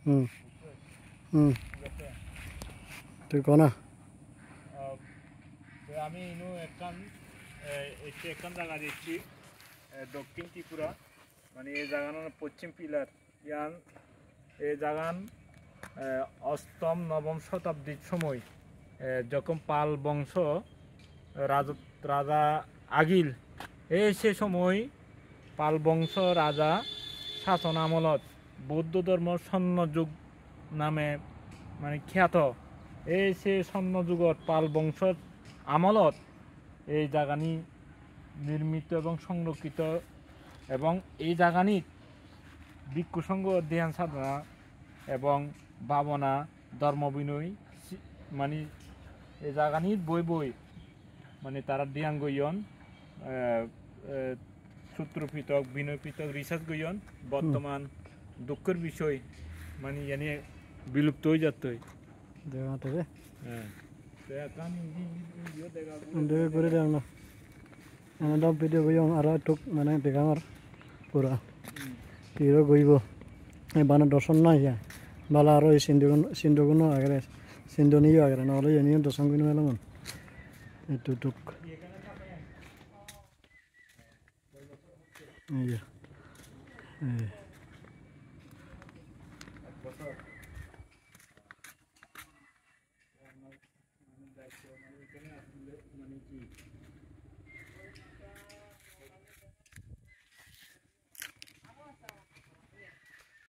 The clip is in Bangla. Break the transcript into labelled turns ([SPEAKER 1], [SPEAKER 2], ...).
[SPEAKER 1] হুম হুম তুই কনা
[SPEAKER 2] আমি ইনু একখান একখান জায়গা দেখছি দক্ষিণ ত্রিপুরা মানে এই জায়গার পশ্চিম পিলার ইয়ান এই জায়গান অষ্টম নবম শতাব্দীর সময় যখন পাল বংশ রাজা আগিল সে সময় পাল বংশ রাজা শাসন আমলত বৌদ্ধ ধর্ম স্বর্ণযুগ নামে মানে খ্যাত সে স্বর্ণযুগত পাল বংশর আমলত এই জায়গানি নির্মিত এবং সংরক্ষিত এবং এই জায়গানি ভিক্ষু সংঘ ধ্যান সাধনা এবং ভাবনা ধর্ম বিনয় মানে এই জায়গানির বই মানে তারা ধ্যান গইয়ন সূত্র পৃথক বিনয় পৃথক রিসার্চ গইয়ন বর্তমান দুঃখের বিষয় মানে এনে বিলুপ্ত হয়ে যাচ্ছে
[SPEAKER 1] করে দেখ না আমাদের ভিডিও গইয়ং আর টুক মানে দেখার পুরা তিরো গইব বানা দর্শন না ইয়া বালা আরো এই সিন্ধুগুনো আগে সিন্ধুনিও আগে নহলে এনিও দর্শন গুনো এলাম একটু টুক ইয়া